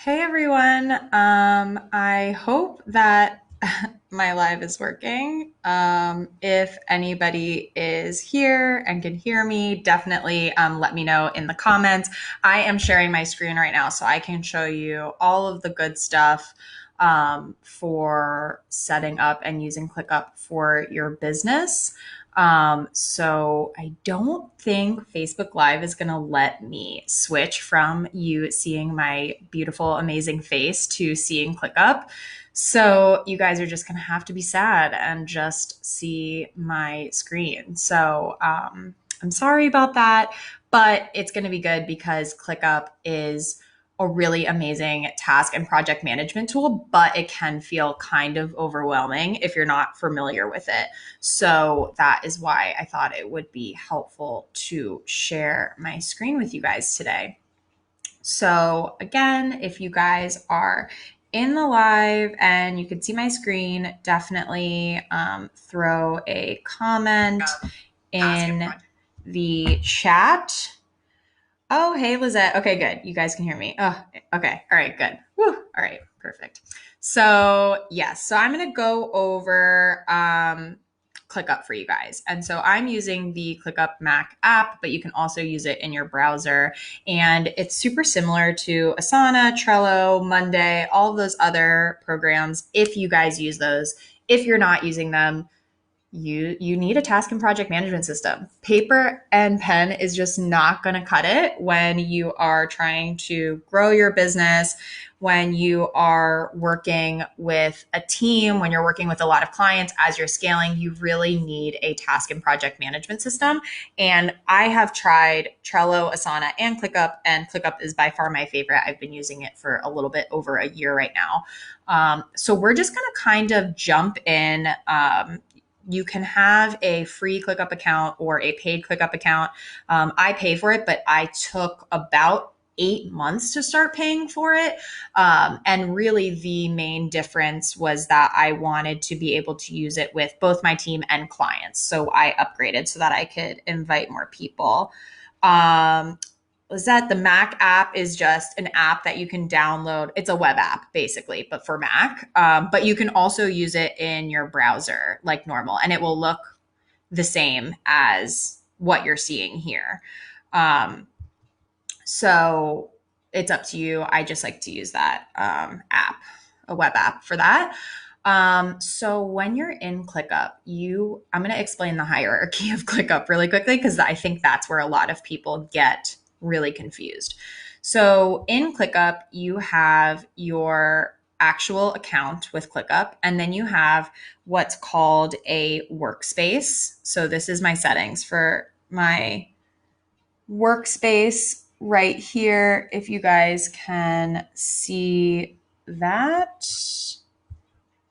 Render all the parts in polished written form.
Hey everyone. I hope that my live is working. If anybody is here and can hear me, definitely let me know in the comments. I am sharing my screen right now so I can show you all of the good stuff for setting up and using ClickUp for your business. So I don't think Facebook Live is going to let me switch from you seeing my beautiful, amazing face to seeing ClickUp. So you guys are just going to have to be sad and just see my screen. So I'm sorry about that, but it's going to be good because ClickUp is a really amazing task and project management tool, but it can feel kind of overwhelming if you're not familiar with it. So that is why I thought it would be helpful to share my screen with you guys today. So again, if you guys are in the live and you can see my screen, definitely throw a comment in the chat. Oh, hey, Lizette. Okay, good. You guys can hear me. Oh, okay. All right, good. Woo. All right, perfect. So, yes, so I'm going to go over ClickUp for you guys. And so I'm using the ClickUp Mac app, but you can also use it in your browser. And it's super similar to Asana, Trello, Monday, all of those other programs if you guys use those. If you're not using them, you need a task and project management system. Paper and pen is just not going to cut it when you are trying to grow your business, when you are working with a team, when you're working with a lot of clients as you're scaling. You really need a task and project management system. And I have tried Trello, Asana, and ClickUp is by far my favorite. I've been using it for a little bit over a year right now. So we're just going to kind of jump in. You can have a free ClickUp account or a paid ClickUp account. I pay for it, but I took about 8 months to start paying for it. And really, the main difference was that I wanted to be able to use it with both my team and clients. So I upgraded so that I could invite more people. Was that the Mac app is just an app that you can download. It's a web app basically, but for Mac. But you can also use it in your browser like normal, and it will look the same as what you're seeing here. So it's up to you. I just like to use that app, a web app for that. So when you're in ClickUp, I'm going to explain the hierarchy of ClickUp really quickly because I think that's where a lot of people get really confused. So in ClickUp, you have your actual account with ClickUp, and then you have what's called a workspace. So this is my settings for my workspace right here. If you guys can see that,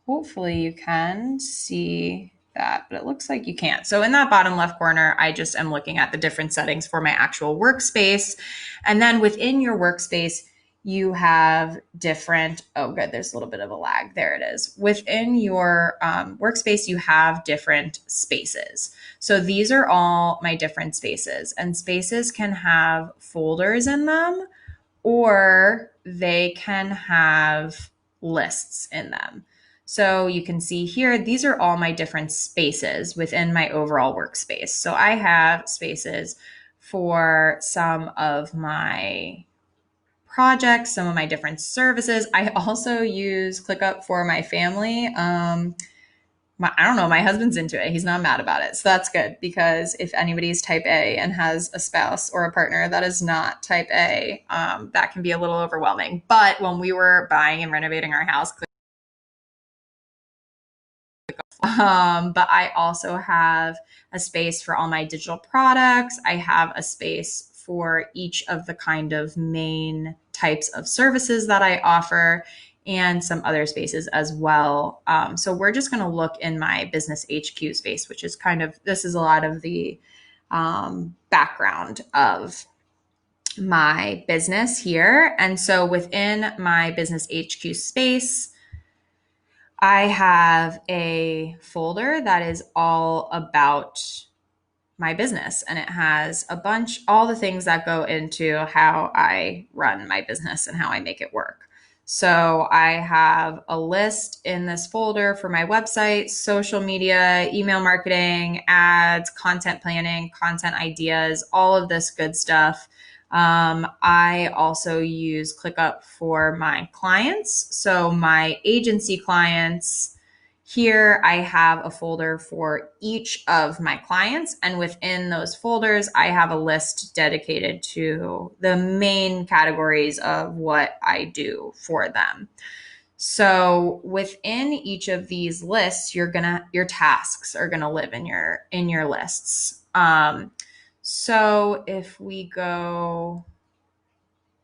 hopefully you can see that, but it looks like you can't. So in that bottom left corner, I just am looking at the different settings for my actual workspace. And then within your workspace, you have different, oh good, there's a little bit of a lag. There it is. Within your workspace, you have different spaces. So these are all my different spaces, and spaces can have folders in them, or they can have lists in them. So you can see here, these are all my different spaces within my overall workspace. So I have spaces for some of my projects, some of my different services. I also use ClickUp for my family. I don't know, my husband's into it. He's not mad about it. So that's good, because if anybody's type A and has a spouse or a partner that is not type A, that can be a little overwhelming. But when we were buying and renovating our house, but I also have a space for all my digital products. I have a space for each of the kind of main types of services that I offer, and some other spaces as well. So we're just going to look in my business HQ space, which is this is a lot of the background of my business here. And so within my business HQ space, I have a folder that is all about my business, and it has all the things that go into how I run my business and how I make it work. So I have a list in this folder for my website, social media, email marketing, ads, content planning, content ideas, all of this good stuff. I also use ClickUp for my clients. So my agency clients, here I have a folder for each of my clients, and within those folders, I have a list dedicated to the main categories of what I do for them. So within each of these lists, your tasks are gonna live in your lists. So if we go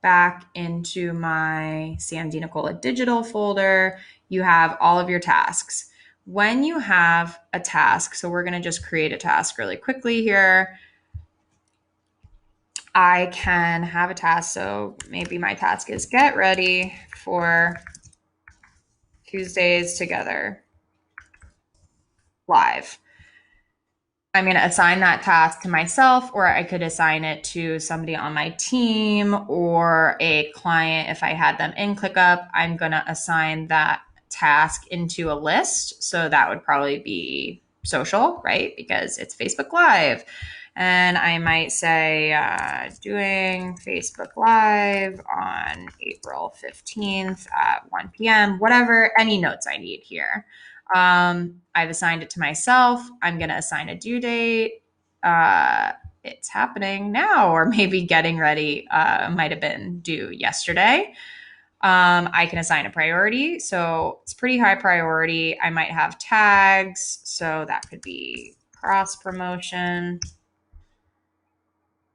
back into my DiNicola digital folder, you have all of your tasks. When you have a task, so we're going to just create a task really quickly here. I can have a task. So maybe my task is get ready for Tuesdays Together live. I'm going to assign that task to myself, or I could assign it to somebody on my team or a client. If I had them in ClickUp, I'm going to assign that task into a list. So that would probably be social, right? Because it's Facebook Live. And I might say, doing Facebook Live on April 15th at 1 p.m., whatever, any notes I need here. I've assigned it to myself. I'm going to assign a due date. It's happening now, or maybe getting ready might have been due yesterday. I can assign a priority. So it's pretty high priority. I might have tags. So that could be cross promotion.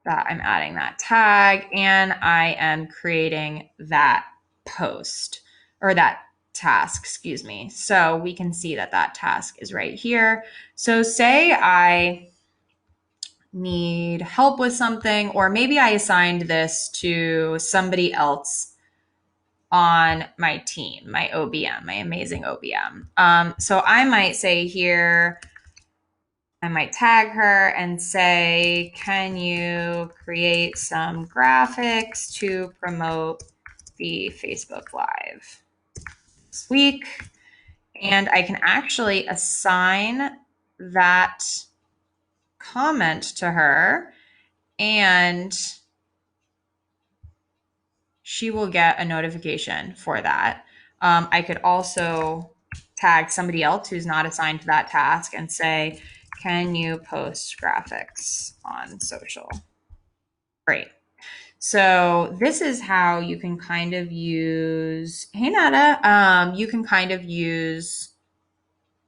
That I'm adding that tag, and I am creating that post, or that task, excuse me. So we can see that that task is right here. So say I need help with something, or maybe I assigned this to somebody else on my team, my OBM, my amazing OBM. So I might say here, I might tag her and say, can you create some graphics to promote the Facebook Live this week? And I can actually assign that comment to her, and she will get a notification for that. I could also tag somebody else who's not assigned to that task and say, can you post graphics on social? Great. So this is how you can kind of use, hey Nada, you can kind of use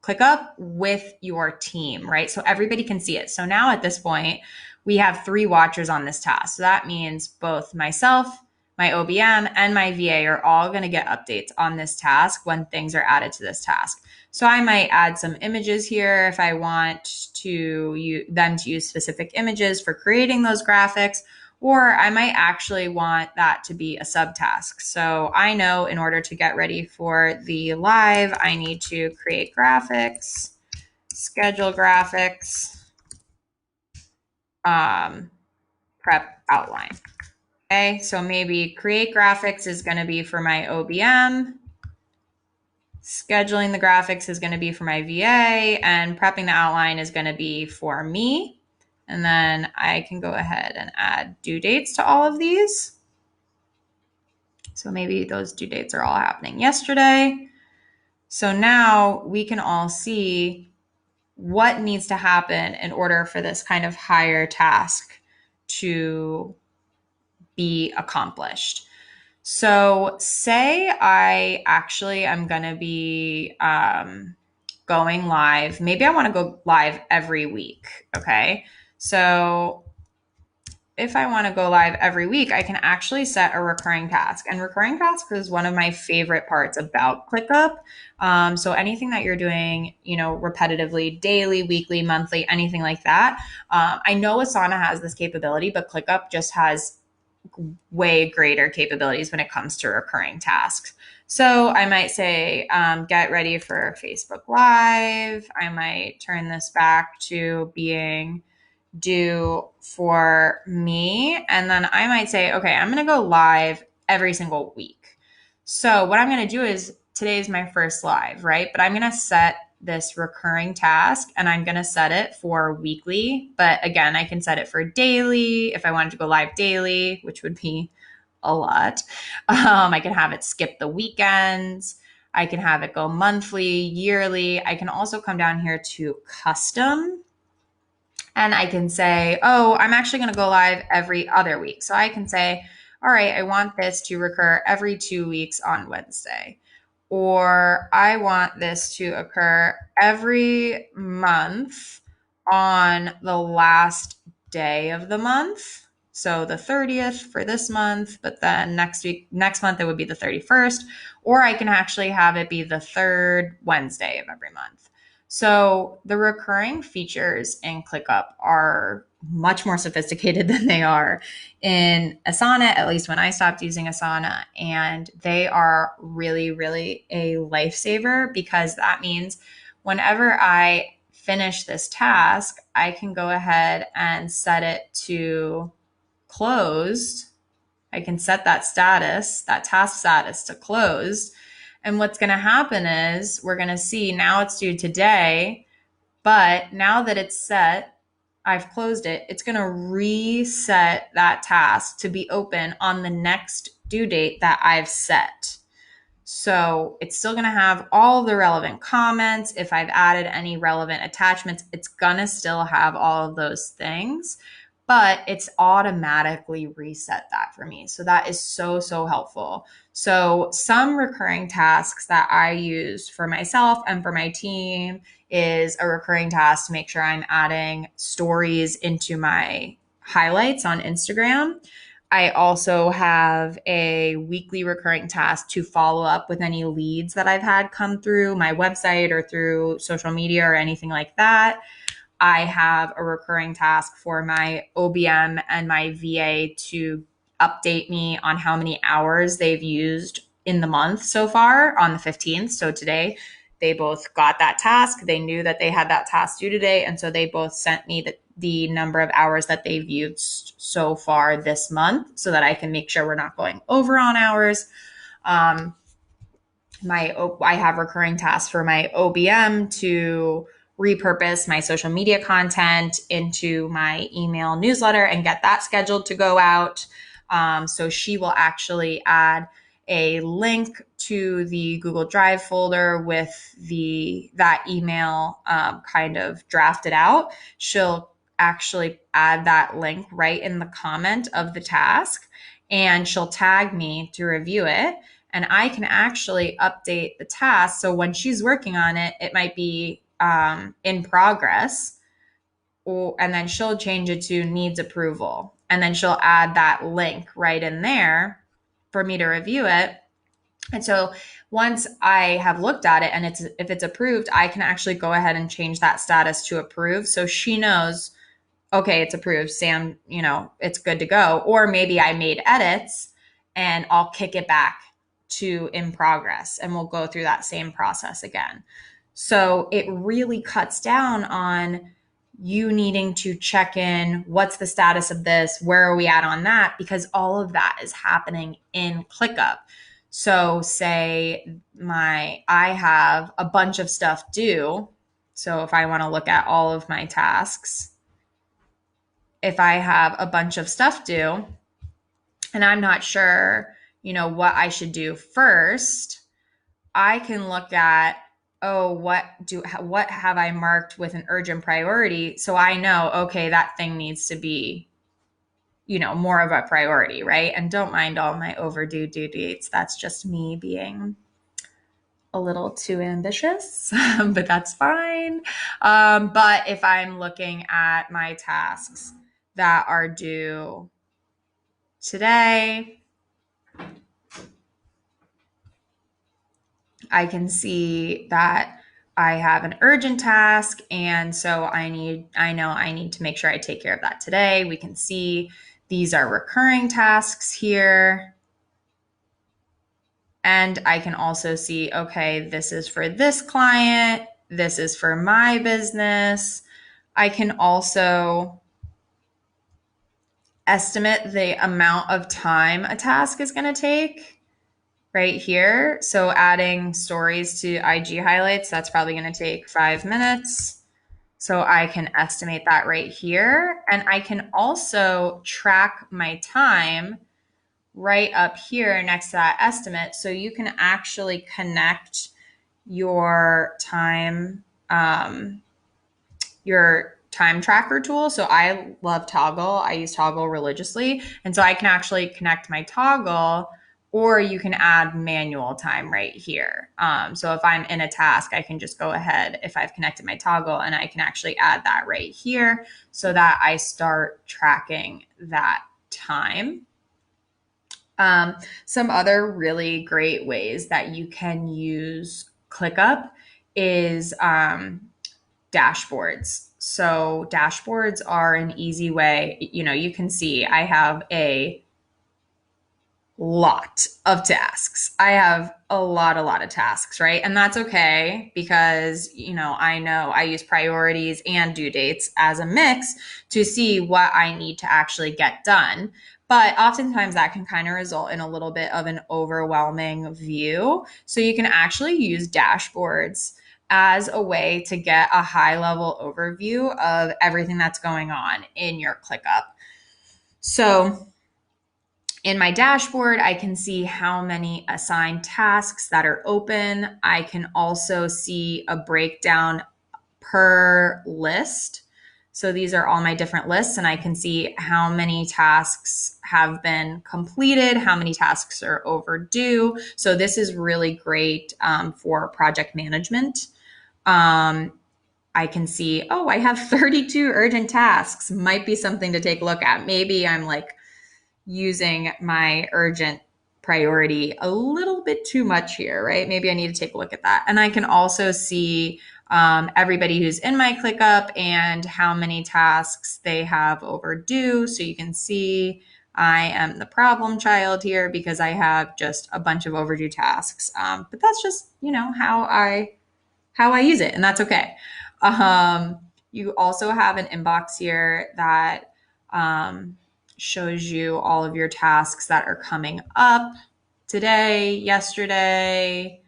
ClickUp with your team, right? So everybody can see it. So now at this point, we have 3 watchers on this task. So that means both myself, my OBM, and my VA are all going to get updates on this task when things are added to this task. So I might add some images here if I want them to use specific images for creating those graphics, or I might actually want that to be a subtask. So I know in order to get ready for the live, I need to create graphics, schedule graphics, prep outline. Okay, so maybe create graphics is going to be for my OBM. Scheduling the graphics is going to be for my VA, and prepping the outline is going to be for me. And then I can go ahead and add due dates to all of these. So maybe those due dates are all happening yesterday. So now we can all see what needs to happen in order for this kind of higher task to be accomplished. So say I actually am going to be going live. Maybe I want to go live every week. Okay. So if I want to go live every week, I can actually set a recurring task. And recurring tasks is one of my favorite parts about ClickUp. So anything that you're doing, repetitively, daily, weekly, monthly, anything like that. I know Asana has this capability, but ClickUp just has way greater capabilities when it comes to recurring tasks. So I might say, get ready for Facebook Live. I might turn this back to being due for me. And then I might say, okay, I'm going to go live every single week. So what I'm going to do is today is my first live, right? But I'm going to set this recurring task and I'm going to set it for weekly. But again, I can set it for daily if I wanted to go live daily, which would be a lot. I can have it skip the weekends. I can have it go monthly, yearly. I can also come down here to custom and I can say, oh, I'm actually going to go live every other week. So I can say, all right, I want this to recur every 2 weeks on Wednesday. Or I want this to occur every month on the last day of the month. So the 30th for this month, but then next month it would be the 31st. Or I can actually have it be the third Wednesday of every month. So the recurring features in ClickUp are much more sophisticated than they are in Asana, at least when I stopped using Asana. And they are really, really a lifesaver because that means whenever I finish this task, I can go ahead and set it to closed. I can set that status, that task status to closed. And what's going to happen is we're going to see now it's due today, but now that it's set, I've closed it, it's going to reset that task to be open on the next due date that I've set. So it's still going to have all the relevant comments. If I've added any relevant attachments, it's going to still have all of those things, but it's automatically reset that for me. So that is so, so helpful. So some recurring tasks that I use for myself and for my team is a recurring task to make sure I'm adding stories into my highlights on Instagram. I also have a weekly recurring task to follow up with any leads that I've had come through my website or through social media or anything like that. I have a recurring task for my OBM and my VA to update me on how many hours they've used in the month so far on the 15th. So today, they both got that task. They knew that they had that task due today. And so they both sent me the number of hours that they've used so far this month so that I can make sure we're not going over on hours. Um, I have recurring tasks for my OBM to repurpose my social media content into my email newsletter and get that scheduled to go out. So she will actually add a link to the Google Drive folder with that email kind of drafted out. She'll actually add that link right in the comment of the task, and she'll tag me to review it. And I can actually update the task. So when she's working on it, it might be in progress, and then she'll change it to needs approval. And then she'll add that link right in there for me to review it. And so once I have looked at it and if it's approved, I can actually go ahead and change that status to approved. So she knows, okay, it's approved. Sam, it's good to go. Or maybe I made edits and I'll kick it back to in progress and we'll go through that same process again. So it really cuts down on you needing to check in. What's the status of this? Where are we at on that? Because all of that is happening in ClickUp. So say I have a bunch of stuff due. So if I want to look at all of my tasks, if I have a bunch of stuff due and I'm not sure, what I should do first, I can look at, oh, what have I marked with an urgent priority? So I know, okay, that thing needs to be, more of a priority, right? And don't mind all my overdue due dates. That's just me being a little too ambitious, but that's fine. But if I'm looking at my tasks that are due today, I can see that I have an urgent task. And so I know I need to make sure I take care of that today. We can see these are recurring tasks here. And I can also see, okay, this is for this client. This is for my business. I can also estimate the amount of time a task is going to take. right here. So adding stories to IG highlights, that's probably going to take 5 minutes. So I can estimate that right here. And I can also track my time right up here next to that estimate. So you can actually connect your time, your time tracker tool. So I love Toggle. I use Toggle religiously. And so I can actually connect my Toggle, or you can add manual time right here. So if I'm in a task, I can just go ahead if I've connected my Toggle, and I can actually add that right here so that I start tracking that time. Some other really great ways that you can use ClickUp is dashboards. So dashboards are an easy way. You can see I have a lot of tasks. I have a lot of tasks, right? And that's okay because, I know I use priorities and due dates as a mix to see what I need to actually get done. But oftentimes that can kind of result in a little bit of an overwhelming view. So you can actually use dashboards as a way to get a high level overview of everything that's going on in your ClickUp. So in my dashboard, I can see how many assigned tasks that are open. I can also see a breakdown per list. So these are all my different lists, and I can see how many tasks have been completed, how many tasks are overdue. So this is really great for project management. I can see, oh, I have 32 urgent tasks. Might be something to take a look at. Maybe I'm like using my urgent priority a little bit too much here, right? Maybe I need to take a look at that. And I can also see everybody who's in my ClickUp and how many tasks they have overdue. So you can see I am the problem child here because I have just a bunch of overdue tasks. But that's just, how I use it, and that's okay. You also have an inbox here that shows you all of your tasks that are coming up today, yesterday,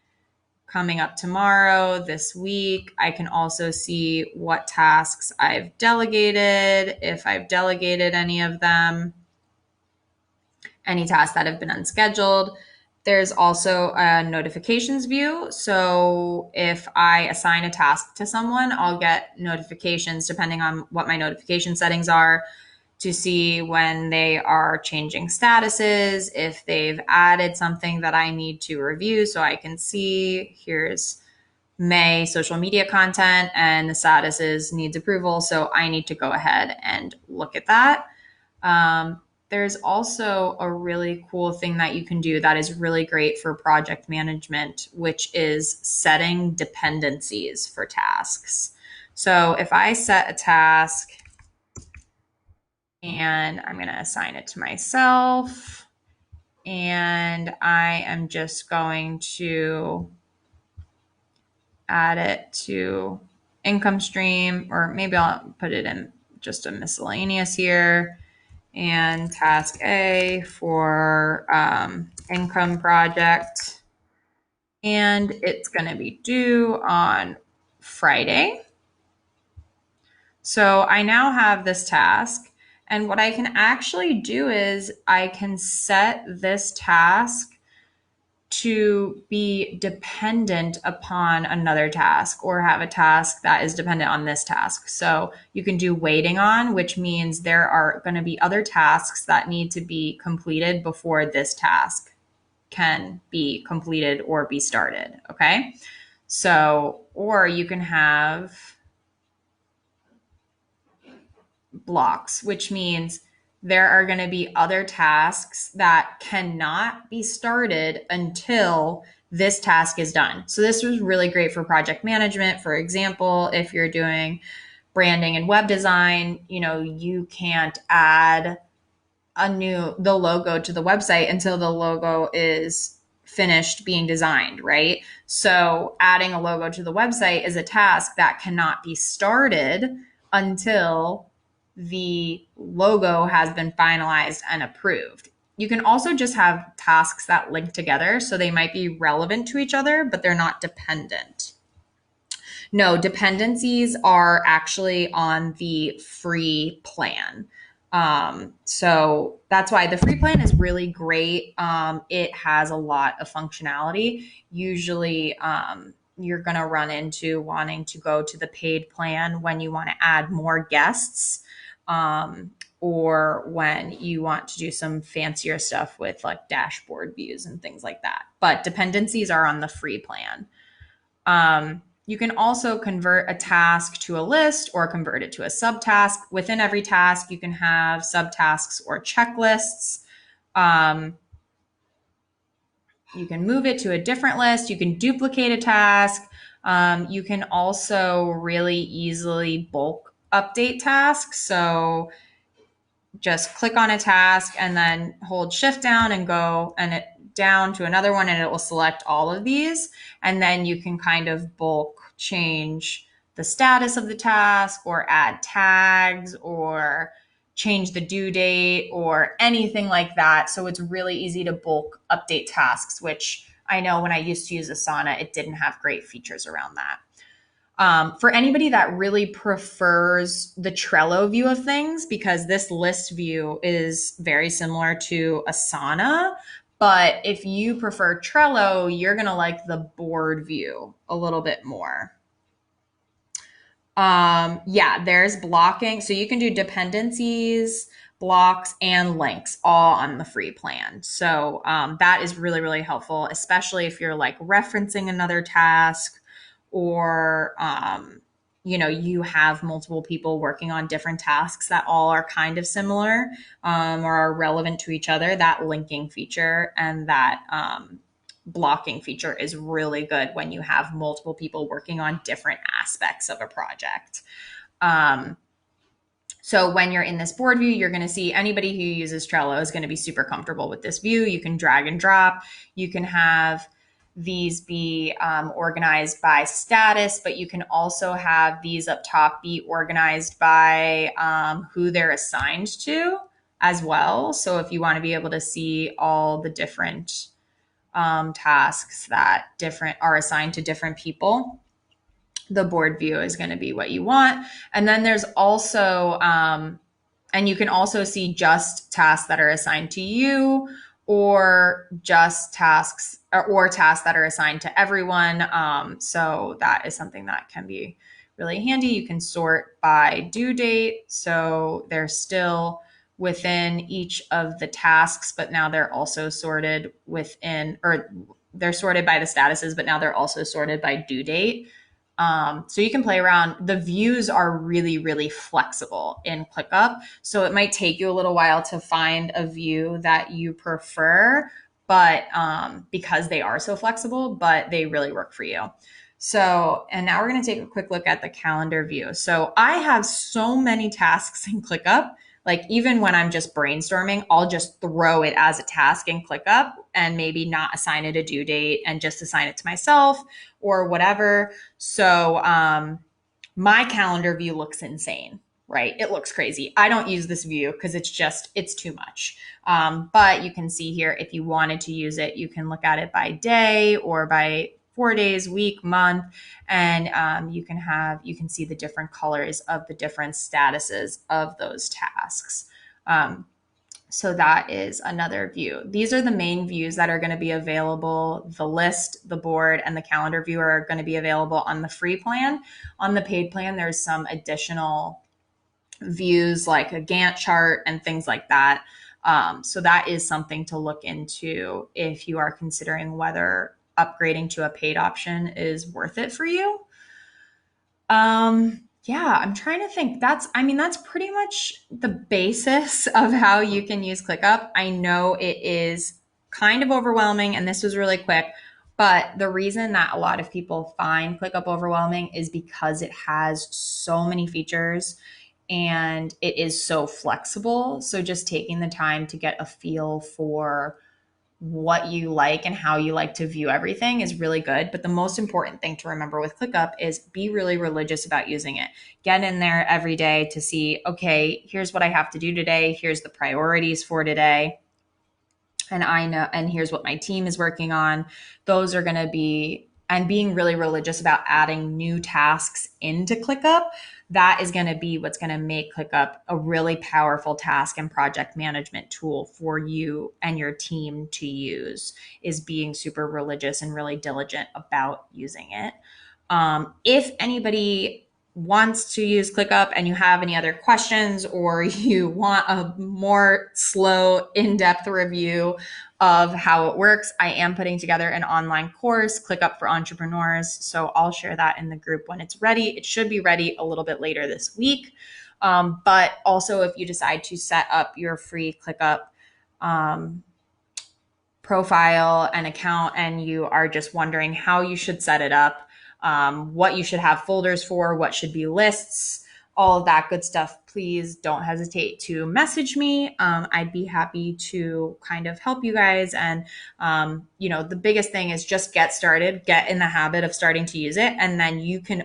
coming up tomorrow, this week. I can also see what tasks I've delegated, if I've delegated any of them, any tasks that have been unscheduled. There's also a notifications view. So if I assign a task to someone, I'll get notifications depending on what my notification settings are to see when they are changing statuses, if they've added something that I need to review. So I can see here's May social media content and the status is needs approval. So I need to go ahead and look at that. There's also a really cool thing that you can do that is really great for project management, which is setting dependencies for tasks. So if I set a task and I'm going to assign it to myself, and I am just going to add it to income stream, or maybe I'll put it in just a miscellaneous here. And task A for income project. And it's going to be due on Friday. So I now have this task. And what I can actually do is I can set this task to be dependent upon another task or have a task that is dependent on this task. So you can do waiting on, which means there are going to be other tasks that need to be completed before this task can be completed or be started. Okay. So, or you can have blocks, which means there are going to be other tasks that cannot be started until this task is done. So this was really great for project management. For example, if you're doing branding and web design, you can't add the logo to the website until the logo is finished being designed, right? So adding a logo to the website is a task that cannot be started until the logo has been finalized and approved. You can also just have tasks that link together. So they might be relevant to each other, but they're not dependent. No, dependencies are actually on the free plan. So that's why the free plan is really great. It has a lot of functionality. Usually, you're going to run into wanting to go to the paid plan when you want to add more guests, or when you want to do some fancier stuff with like dashboard views and things like that. But dependencies are on the free plan. You can also convert a task to a list or convert it to a subtask. Within every task, you can have subtasks or checklists. Um, you can move it to a different list. You can duplicate a task. You can also really easily bulk update tasks. So just click on a task and then hold shift down and go and it down to another one, and it will select all of these. And then you can kind of bulk change the status of the task or add tags or change the due date or anything like that. So it's really easy to bulk update tasks, which I know when I used to use Asana, it didn't have great features around that. For anybody that really prefers the Trello view of things, because this list view is very similar to Asana, but if you prefer Trello, you're going to like the board view a little bit more. Yeah, there's blocking. So you can do dependencies, blocks, and links all on the free plan. So that is really, really helpful, especially if you're like referencing another task, or you have multiple people working on different tasks that all are kind of similar, or are relevant to each other. That linking feature and that blocking feature is really good when you have multiple people working on different aspects of a project. So when you're in this board view, you're going to see anybody who uses Trello is going to be super comfortable with this view. You can drag and drop. You can have these be organized by status, but you can also have these up top be organized by who they're assigned to as well. So if you want to be able to see all the different tasks that different are assigned to different people, the board view is going to be what you want. And then there's also, and you can also see just tasks that are assigned to you, or just tasks or tasks that are assigned to everyone. So that is something that can be really handy. You can sort by due date. So they're still within each of the tasks, but now they're also sorted within, or they're sorted by the statuses, but now they're also sorted by due date. So you can play around. The views are really, really flexible in ClickUp. So it might take you a little while to find a view that you prefer, but because they are so flexible, but they really work for you. So, and now we're going to take a quick look at the calendar view. So I have so many tasks in ClickUp. Like even when I'm just brainstorming, I'll just throw it as a task in ClickUp and maybe not assign it a due date and just assign it to myself or whatever. So my calendar view looks insane, right? It looks crazy. I don't use this view because it's too much. But you can see here, if you wanted to use it, you can look at it by day or by 4 days, week, month, and you can see the different colors of the different statuses of those tasks. So that is another view. These are the main views that are going to be available. The list, the board, and the calendar view are going to be available on the free plan. On the paid plan, there's some additional views like a Gantt chart and things like that. So that is something to look into if you are considering whether upgrading to a paid option is worth it for you. Yeah, I'm trying to think. That's pretty much the basis of how you can use ClickUp. I know it is kind of overwhelming, and this was really quick, but the reason that a lot of people find ClickUp overwhelming is because it has so many features and it is so flexible. So just taking the time to get a feel for what you like and how you like to view everything is really good. But the most important thing to remember with ClickUp is be really religious about using it. Get in there every day to see, okay, here's what I have to do today. Here's the priorities for today. and I know, and here's what my team is working on. Those are going to be, and being really religious about adding new tasks into ClickUp. That is going to be what's going to make ClickUp a really powerful task and project management tool for you and your team to use, is being super religious and really diligent about using it. If anybody wants to use ClickUp and you have any other questions, or you want a more slow, in-depth review of how it works, I am putting together an online course, ClickUp for Entrepreneurs. So I'll share that in the group when it's ready. It should be ready a little bit later this week. But also, if you decide to set up your free ClickUp um, profile and account, and you are just wondering how you should set it up, what you should have folders for, what should be lists, all of that good stuff, please don't hesitate to message me. I'd be happy to kind of help you guys. And, the biggest thing is just get started, get in the habit of starting to use it. And then you can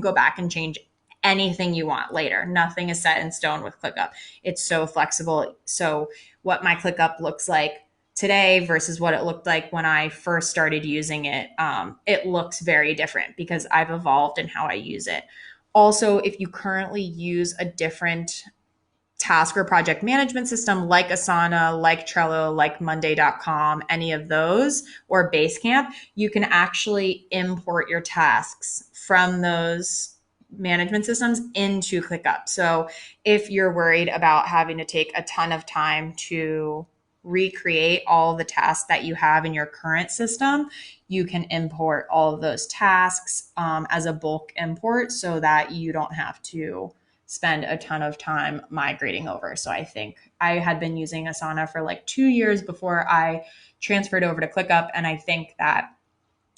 go back and change anything you want later. Nothing is set in stone with ClickUp. It's so flexible. So what my ClickUp looks like today versus what it looked like when I first started using it, it looks very different because I've evolved in how I use it. Also, if you currently use a different task or project management system like Asana, like Trello, like Monday.com, any of those, or Basecamp, you can actually import your tasks from those management systems into ClickUp. So if you're worried about having to take a ton of time to recreate all the tasks that you have in your current system, you can import all of those tasks as a bulk import so that you don't have to spend a ton of time migrating over. So I think I had been using Asana for like 2 years before I transferred over to ClickUp. And I think that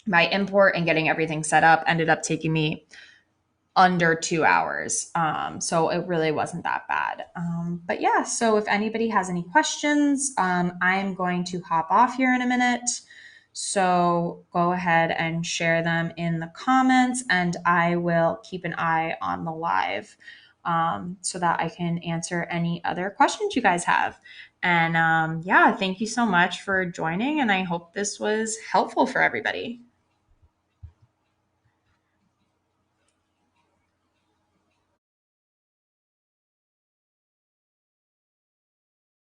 my import and getting everything set up ended up taking me under 2 hours. So it really wasn't that bad. But yeah, so if anybody has any questions, I'm going to hop off here in a minute. So go ahead and share them in the comments, and I will keep an eye on the live so that I can answer any other questions you guys have. And yeah, thank you so much for joining, and I hope this was helpful for everybody.